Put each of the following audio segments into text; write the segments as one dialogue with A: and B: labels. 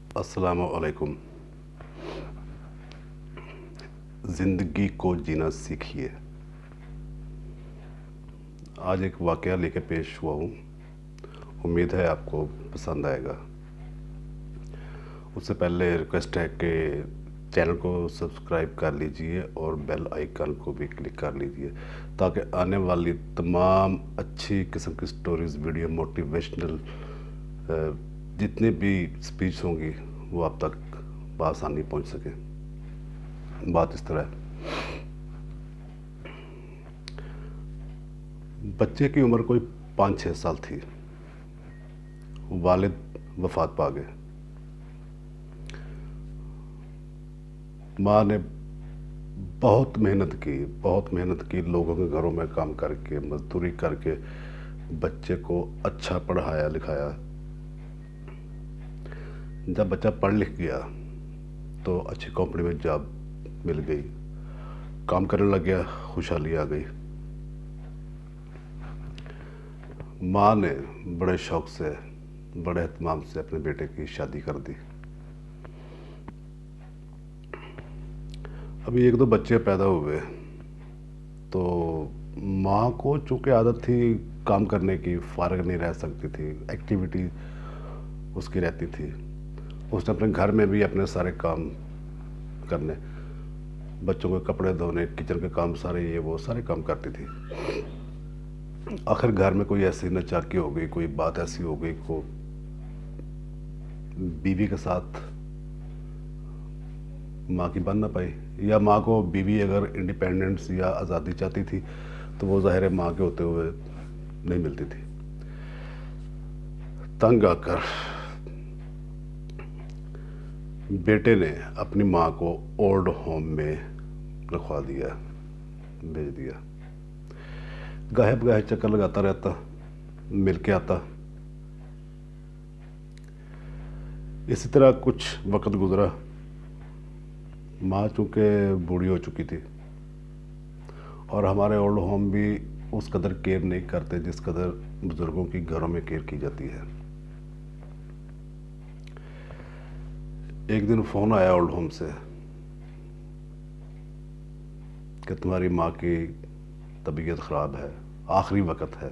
A: अस्सलामुअलैकुम। ज़िंदगी को जीना सीखिए। आज एक वाक़या लेके पेश हुआ हूँ। उम्मीद है आपको पसंद आएगा। उससे पहले रिक्वेस्ट है कि चैनल को सब्सक्राइब कर लीजिए और बेल आइकन को भी क्लिक कर लीजिए ताकि आने वाली तमाम अच्छी किस्म की स्टोरीज़, वीडियो, मोटिवेशनल जितने भी स्पीच होंगी वो आप तक बआसानी पहुँच सकें। बात इस तरह है, बच्चे की उम्र कोई 5-6 साल थी। वालिद वफ़ात पा गए। माँ ने बहुत मेहनत की, लोगों के घरों में काम करके, मजदूरी करके बच्चे को अच्छा पढ़ाया लिखाया। जब बच्चा पढ़ लिख गया तो अच्छी कंपनी में जॉब मिल गई, काम करने लग गया, खुशहाली आ गई। माँ ने बड़े शौक़ से, बड़े एहतमाम से अपने बेटे की शादी कर दी। अभी 1-2 बच्चे पैदा हुए तो माँ को चूँकि आदत थी काम करने की, फ़ारिग नहीं रह सकती थी, एक्टिविटी उसकी रहती थी। उसने अपने घर में भी अपने सारे काम करने, बच्चों के कपड़े धोने, किचन के काम सारे, ये वो सारे काम करती थी। आखिर घर में कोई ऐसी नाचाकी हो गई, कोई बात ऐसी हो गई को बीवी के साथ माँ की बन ना पाई, या माँ को बीवी अगर इंडिपेंडेंस या आज़ादी चाहती थी तो वो ज़ाहिर है माँ के होते हुए नहीं मिलती थी। तंग आकर बेटे ने अपनी माँ को ओल्ड होम में रखवा दिया, भेज दिया। गाहे बगाहे चक्कर लगाता रहता, मिल के आता। इसी तरह कुछ वक्त गुजरा। माँ चूँकि बूढ़ी हो चुकी थी और हमारे ओल्ड होम भी उस कदर केयर नहीं करते जिस कदर बुज़ुर्गों की घरों में केयर की जाती है। एक दिन फ़ोन आया ओल्ड होम से कि तुम्हारी माँ की तबीयत ख़राब है, आखिरी वक्त है,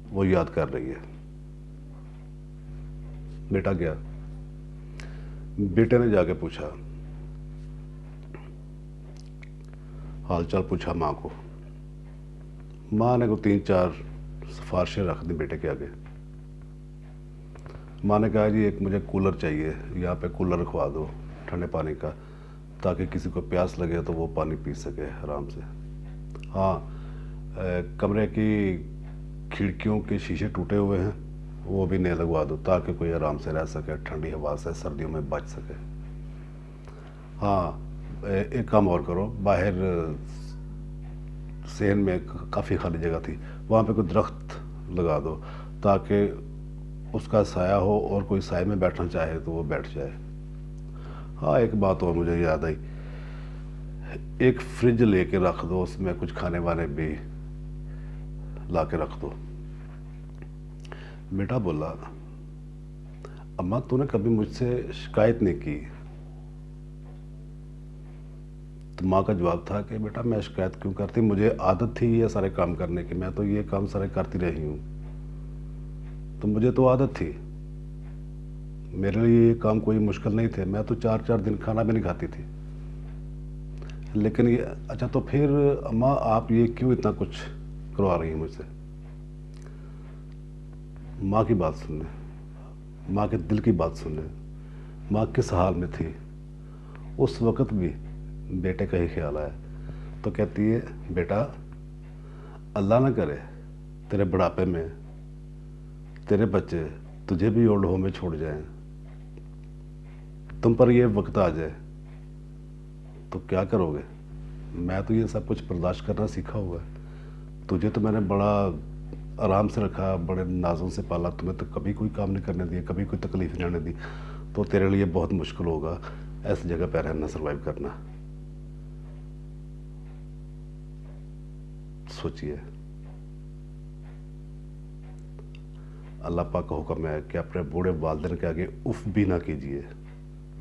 A: वो याद कर रही है। बेटा गया। बेटे ने जाके पूछा, हाल चाल पूछा माँ को। माँ ने को 3-4 सिफारिशें रख दी बेटे के आगे। माँ ने कहा जी एक मुझे कूलर चाहिए, यहाँ पे कूलर रखवा दो ठंडे पानी का, ताकि किसी को प्यास लगे तो वो पानी पी सके आराम से। हाँ, कमरे की खिड़कियों के शीशे टूटे हुए हैं, वो भी नए लगवा दो ताकि कोई आराम से रह सके, ठंडी हवा से सर्दियों में बच सके। हाँ, एक काम और करो, बाहर सेन में काफ़ी खाली जगह थी, वहाँ पे कोई दरख्त लगा दो ताकि उसका साया हो और कोई साए में बैठना चाहे तो वो बैठ जाए। हाँ, एक बात और मुझे याद आई, एक फ्रिज लेके रख दो, उसमें कुछ खाने वाने भी ला के रख दो। बेटा बोला, अम्मा तूने कभी मुझसे शिकायत नहीं की। तो माँ का जवाब था कि बेटा मैं शिकायत क्यों करती, मुझे आदत थी ये सारे काम करने की, मैं तो ये काम सारे करती रही हूँ, तो मुझे तो आदत थी, मेरे लिए ये काम कोई मुश्किल नहीं थे, मैं तो 4-4 दिन खाना भी नहीं खाती थी। लेकिन ये अच्छा, तो फिर अम्मा आप ये क्यों इतना कुछ करवा रही हैं मुझसे। माँ की बात सुनने, माँ के दिल की बात सुनने, माँ किस हाल में थी उस वक़्त भी बेटे का ही ख्याल आया। तो कहती है, बेटा अल्लाह ना करे तेरे बुढ़ापे में तेरे बच्चे तुझे भी ओल्ड होम में छोड़ जाएं, तुम पर ये वक्त आ जाए तो क्या करोगे। मैं तो ये सब कुछ बर्दाश्त करना सीखा हुआ है, तुझे तो मैंने बड़ा आराम से रखा, बड़े नाज़ों से पाला, तुम्हें तो कभी कोई काम नहीं करने दिया, कभी कोई तकलीफ नहीं आने दी, तो तेरे लिए बहुत मुश्किल होगा ऐसी जगह पर रहना, सर्वाइव करना। सोचिए, अल्लाह पाक का हुक्म है कि अपने बूढ़े वालिदैन के आगे उफ भी ना कीजिए।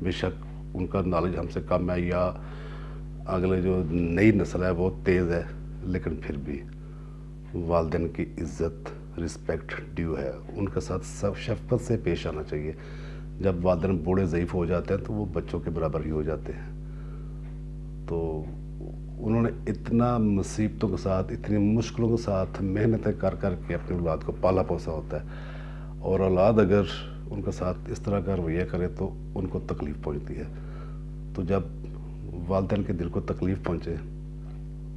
A: बेशक उनका नॉलेज हमसे कम है या अगले जो नई नस्ल है वो तेज़ है, लेकिन फिर भी वालिदैन की इज़्ज़त रिस्पेक्ट ड्यू है, उनके साथ सब शफ़क़त से पेश आना चाहिए। जब वालिदैन बूढ़े ज़ईफ़ हो जाते हैं तो वो बच्चों के बराबर ही हो जाते हैं। तो उन्होंने इतना मुसीबतों के साथ, इतनी मुश्किलों के साथ मेहनतें कर कर के अपनी औलाद को पाला पोसा होता है, और औलाद अगर उनके साथ इस तरह का रवैया करे तो उनको तकलीफ़ पहुंचती है। तो जब वालिदैन के दिल को तकलीफ़ पहुंचे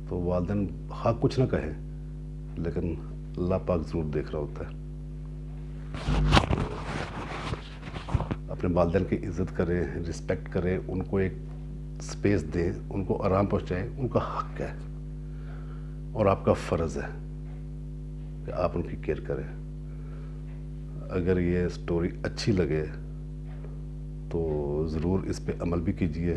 A: तो वालिदैन हाँ कुछ ना कहे, लेकिन अल्लाह पाक ज़रूर देख रहा होता है। अपने वालिदैन की इज़्ज़त करें, रिस्पेक्ट करें, उनको एक स्पेस दें, उनको आराम पहुंचाएं, उनका हक है और आपका फ़र्ज़ है कि आप उनकी केयर करें। अगर ये स्टोरी अच्छी लगे तो ज़रूर इस पे अमल भी कीजिए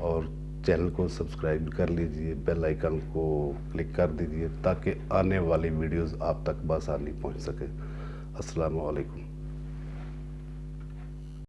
A: और चैनल को सब्सक्राइब कर लीजिए, बेल आइकन को क्लिक कर दीजिए ताकि आने वाली वीडियोस आप तक बआसानी पहुंच सके। अस्सलामु अलैकुम।